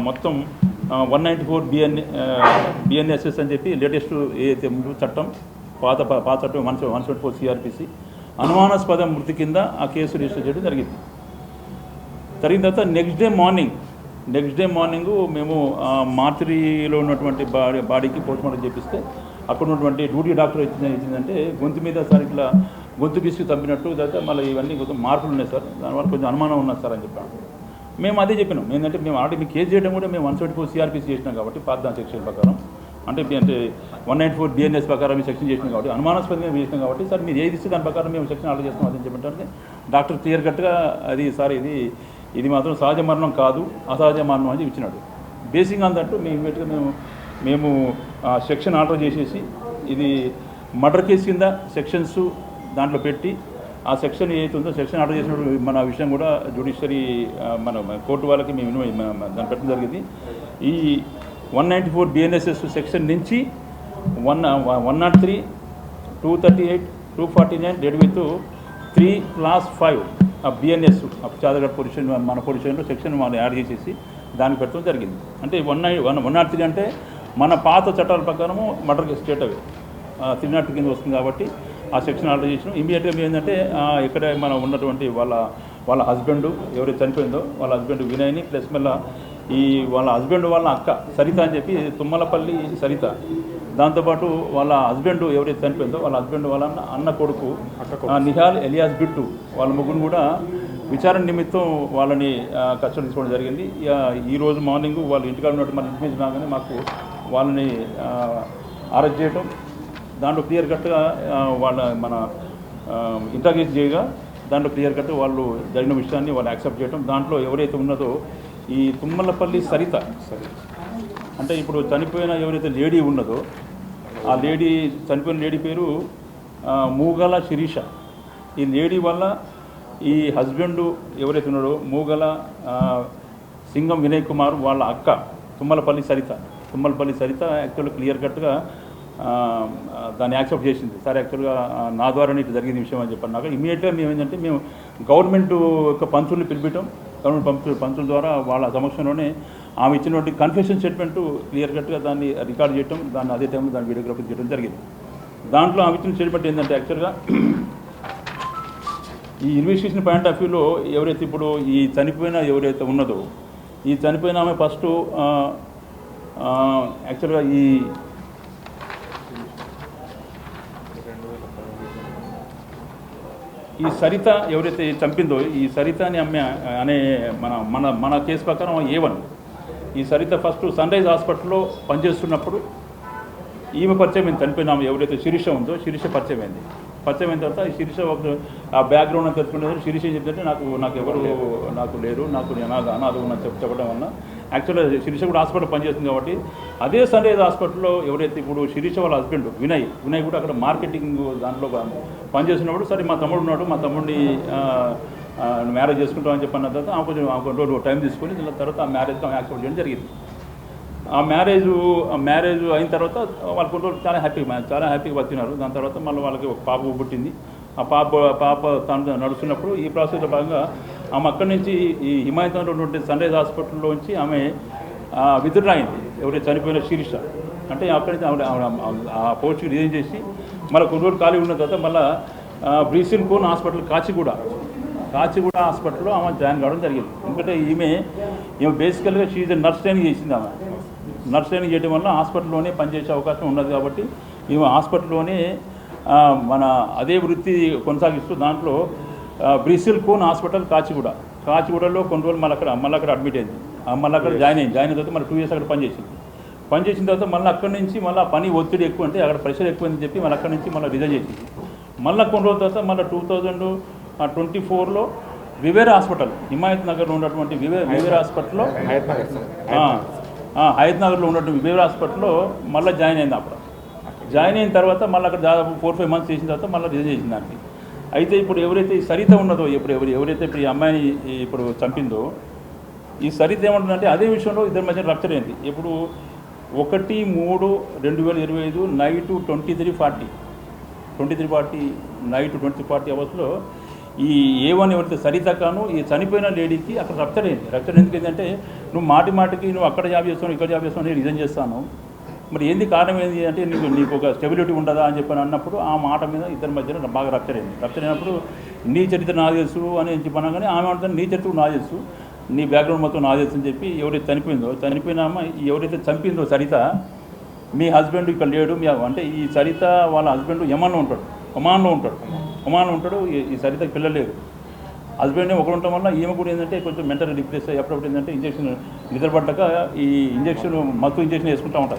మొత్తం 194 బిఎన్ఎస్ఎస్ అని చెప్పి లేటెస్ట్ ఏదైతే చట్టం పాత చట్టం 174 సిఆర్పిసి అనుమానాస్పద మృతి కింద ఆ కేసు రిజిస్టర్ చేయడం జరిగిన తర్వాత నెక్స్ట్ డే మార్నింగ్ మేము మార్చరీలో ఉన్నటువంటి బాడీకి పోస్ట్మార్టం చేపిస్తే అక్కడ ఉన్నటువంటి డ్యూటీ డాక్టర్ ఇచ్చిందంటే గొంతు మీద సార్ ఇట్లా గొంతు బిస్కి తప్పినట్టు తర్వాత మళ్ళీ ఇవన్నీ కొంచెం మార్పులు ఉన్నాయి సార్, దానివల్ల కొంచెం అనుమానం ఉన్నది సార్ అని చెప్పాను. మేము అదే చెప్పినాం ఏంటంటే మేము ఆల్రెడీ మీకు కేసు చేయడం కూడా మేము 174 సిఆర్పిసి చేసినాం కాబట్టి పాత సెక్షన్ ప్రకారం అంటే 194 బిఎన్ఎస్ ప్రకారం మేము సెక్షన్ చేసినాం కాబట్టి అనుమానాస్పదంగా మేము చేసినాం కాబట్టి సార్ మీరు ఏది ఇస్తే దాని ప్రకారం మేము సెక్షన్ ఆర్డర్ చేస్తాం అని చెప్పంటే డాక్టర్ క్లియర్ కట్గా అది సార్ ఇది మాత్రం సహజ మరణం కాదు అసహజ మరణం అని ఇచ్చినాడు. బేసింగ్ అందట్టు మేము ఇమీడియట్గా మేము సెక్షన్ ఆర్డర్ చేసేసి ఇది మర్డర్ కేసు కింద సెక్షన్స్ దాంట్లో పెట్టి ఆ సెక్షన్ ఏదైతే ఉందో సెక్షన్ ఆర్డర్ చేసినప్పుడు మన విషయం కూడా జ్యుడిషియరీ మన కోర్టు వాళ్ళకి మేము దాన్ని పెట్టడం జరిగింది. ఈ 194 బిఎన్ఎస్ఎస్ సెక్షన్ నుంచి 103, 238, 249 డెడ్ విత్ 3+5 బిఎన్ఎస్ చాదగఢ్ పొజిషన్ మన పొజిషన్లో సెక్షన్ మనం యాడ్ చేసేసి దానికి పెట్టడం జరిగింది. అంటే 103 అంటే మన పాత చట్టాల ప్రకారము మర్డర్ కేసు స్టేట్ అవి 302 కింద వస్తుంది కాబట్టి ఆ సెక్షన్ ఆర్డర్ చేసినాం. ఇమీడియట్గా ఏంటంటే ఇక్కడ మనం ఉన్నటువంటి వాళ్ళ హస్బెండ్ ఎవరైతే చనిపోయిందో వాళ్ళ హస్బెండ్ వినయ్ని ప్లస్ మళ్ళీ వాళ్ళ హస్బెండ్ వాళ్ళ అక్క సరిత అని చెప్పి తుమ్మలపల్లి సరిత, దాంతోపాటు వాళ్ళ హస్బెండ్ ఎవరైతే చనిపోయిందో వాళ్ళ హస్బెండ్ వాళ్ళ అన్న కొడుకు నిహాల్ ఎలియాస్ బిట్టు వాళ్ళ ముగ్గురు కూడా విచారణ నిమిత్తం వాళ్ళని కస్టడీ తీసుకోవడం జరిగింది. ఈరోజు మార్నింగ్ వాళ్ళు ఇంటికాడ ఉన్నట్టు మన ఇన్ఫర్మేషన్ రాగానే మాకు వాళ్ళని అరెస్ట్ చేయడం, దాంట్లో క్లియర్ కట్గా మన ఇంట్రాగేషన్ చేయగా దాంట్లో క్లియర్ కట్ వాళ్ళు జరిగిన విషయాన్ని వాళ్ళు యాక్సెప్ట్ చేయడం. దాంట్లో ఎవరైతే ఉన్నదో ఈ తుమ్మలపల్లి సరిత అంటే ఇప్పుడు చనిపోయిన ఎవరైతే లేడీ ఉన్నదో ఆ చనిపోయిన లేడీ పేరు మూగల శిరీష. ఈ లేడీ వల్ల ఈ హస్బెండ్ ఎవరైతే ఉన్నాడో మూగల సింగం వినయ్ కుమార్ వాళ్ళ అక్క తుమ్మలపల్లి సరిత యాక్చువల్గా క్లియర్ కట్గా దాన్ని యాక్సెప్ట్ చేసింది. సార్ యాక్చువల్గా నా ద్వారా ఇటు జరిగిన విషయం అని చెప్పన్నాక ఇమీడియట్గా మేము ఏంటంటే మేము గవర్నమెంట్ యొక్క పంచుల్ని పిలిపించడం, గవర్నమెంట్ పంచుల ద్వారా వాళ్ళ సమక్షంలోనే ఆమె ఇచ్చినటువంటి కన్ఫెషన్ స్టేట్మెంట్ క్లియర్ కట్గా దాన్ని రికార్డ్ చేయడం, దాన్ని అదే టైంలో దాన్ని వీడియోగ్రఫీ చేయడం జరిగింది. దాంట్లో ఆమె ఇచ్చిన స్టేట్మెంట్ ఏంటంటే యాక్చువల్గా ఈ ఇన్వెస్టిగేషన్ పాయింట్ ఆఫ్ వ్యూలో ఎవరైతే ఇప్పుడు ఈ చనిపోయిన ఎవరైతే ఉన్నదో ఈ చనిపోయిన ఆమె ఫస్ట్ యాక్చువల్గా ఈ సరిత ఎవరైతే చంపిందో ఈ సరిత అనే మన కేసు ప్రకారం A1 ఈ సరిత ఫస్ట్ సన్రైజ్ హాస్పిటల్లో పనిచేస్తున్నప్పుడు ఈమె పరిచయం అయింది. చనిపోయిన ఎవరైతే శిరీష ఉందో శిరీష పరిచయం అయిన తర్వాత ఈ శిరీష ఆ బ్యాక్గ్రౌండ్ అని తెలుసుకునే శిరీష ఏం చెప్తుంటే నాకు ఎవరు లేరు, నాకు అనాథ ఉన్న చెప్పడం వల్ల యాక్చువల్గా శిరీష కూడా హాస్పిటల్ పనిచేస్తుంది కాబట్టి అదే సన్రైజ్ హాస్పిటల్లో ఎవరైతే ఇప్పుడు శిరీష వాళ్ళ హస్బెండ్ వినయ్ కూడా అక్కడ మార్కెటింగ్ దాంట్లో పనిచేస్తున్నప్పుడు సరే మా తమ్ముడు ఉన్నాడు, మా తమ్ముడిని మ్యారేజ్ చేసుకుంటామని చెప్పిన తర్వాత ఆమె కొంచెం రోజు టైం తీసుకొని తర్వాత ఆ మ్యారేజ్కి ఆమె యాక్సెప్ట్ చేయడం జరిగింది. ఆ మ్యారేజ్ అయిన తర్వాత వాళ్ళు కొన్ని రోజులు చాలా హ్యాపీగా బతికినారు. దాని తర్వాత మళ్ళీ వాళ్ళకి ఒక పాప పుట్టింది. ఆ పాప తను నడుస్తున్నప్పుడు ఈ ప్రాసెస్లో భాగంగా ఆమె అక్కడి నుంచి ఈ హిమాయత్లో ఉన్నటువంటి సన్రైజ్ హాస్పిటల్లోంచి ఆమె విత్డ్రా అయింది. ఎవరైతే చనిపోయిన శిరీష అంటే అక్కడి నుంచి ఆ పోస్ట్కి రిజైన్ చేసి మళ్ళీ కొన్ని రోజులు ఖాళీ ఉన్న తర్వాత మళ్ళీ బ్రీసిల్ కోన్ హాస్పిటల్ కాచిగూడ హాస్పిటల్లో ఆమె జాయిన్ కావడం జరిగింది. ఎందుకంటే ఈమె బేసికల్గా షీజ్ నర్స్ ట్రైనింగ్ చేసింది. ఆమె నర్స్ ట్రైనింగ్ చేయడం వల్ల హాస్పిటల్లోనే పనిచేసే అవకాశం ఉన్నది కాబట్టి ఈమె హాస్పిటల్లోనే మన అదే వృత్తి కొనసాగిస్తూ దాంట్లో బ్రిసిల్ కోన్ హాస్పిటల్ కాచిగూడలో కొన్ని రోజులు మళ్ళీ అక్కడ అడ్మిట్ అయింది. మళ్ళీ అక్కడ జాయిన్ అయిన తర్వాత మళ్ళీ 2 years అక్కడ పనిచేసిన తర్వాత మళ్ళీ అక్కడి నుంచి మళ్ళీ పని ఒత్తిడి ఎక్కువ అంటే అక్కడ ప్రెషర్ ఎక్కువని చెప్పి మళ్ళీ అక్కడి నుంచి మళ్ళీ రిజైన్ చేసింది. మళ్ళీ కొన్ని రోజుల తర్వాత మళ్ళీ 2024లో వివేర్ హాస్పిటల్ హిమాయత్ నగర్లో ఉన్నటువంటి వివేర్ హాస్పిటల్లో హయత్ నగర్లో ఉన్నటువంటి వివేర్ హాస్పిటల్లో మళ్ళీ జాయిన్ అయింది. అప్పుడు జాయిన్ అయిన తర్వాత మళ్ళీ అక్కడ దాదాపు 4-5 months చేసిన తర్వాత మళ్ళీ రిజైన్ చేసింది దానికి. అయితే ఇప్పుడు ఎవరైతే ఈ సరిత ఉన్నదో ఎవరైతే ఇప్పుడు ఈ అమ్మాయిని ఇప్పుడు చంపిందో ఈ సరిత ఏమంటుందంటే అదే విషయంలో ఇద్దరి మధ్య రప్చర్ అయింది. ఇప్పుడు 1/3/2025 నైట్ 23:40 నైట్ 23:40 అవర్స్లో ఈ A1 ఎవరైతే సరితకాను ఈ చనిపోయిన లేడీకి అక్కడ రప్చర్ అయింది. రప్చర్ ఎందుకు ఏంటంటే నువ్వు మాటికి నువ్వు అక్కడ జాబ్ చేస్తావు ఇక్కడ జాబ్ చేస్తావు నేను రిజైన్ చేస్తాను, మరి ఏంది కారణం ఏంది అంటే నీకు ఒక స్టెబిలిటీ ఉండదా అని చెప్పని అన్నప్పుడు ఆ మాట మీద ఇద్దరి మధ్యన బాగా రప్చర్ అయింది. రప్చర్ అయినప్పుడు నీ చరిత్ర నాకు తెలుసు అని చెప్పనగానే ఆమె అంటుంది నీ చరిత్ర నాకు తెలుసు, నీ బ్యాక్గ్రౌండ్ మొత్తం నాకు తెలుసు అని చెప్పి ఎవరైతే చనిపోయిన అమ్మాయి ఎవరైతే చంపిందో సరిత మీ హస్బెండ్ ఇక్కడ లేడు, అంటే ఈ సరిత వాళ్ళ హస్బెండ్ ఒమాన్లో ఉంటాడు. ఈ సరితకి పిల్లలు లేరు. హస్బెండ్ ఒకరు ఉండటం వల్ల ఈమె కూడా ఏంటంటే కొంచెం మెంటల్ డిప్రెస్ అయ్యి అప్పుడప్పుడు ఏంటంటే ఇంజక్షన్ నిద్రపడ్డాక ఈ ఇంజక్షన్ మత్తు ఇంజక్షన్ వేసుకుంటూ ఉంటారు.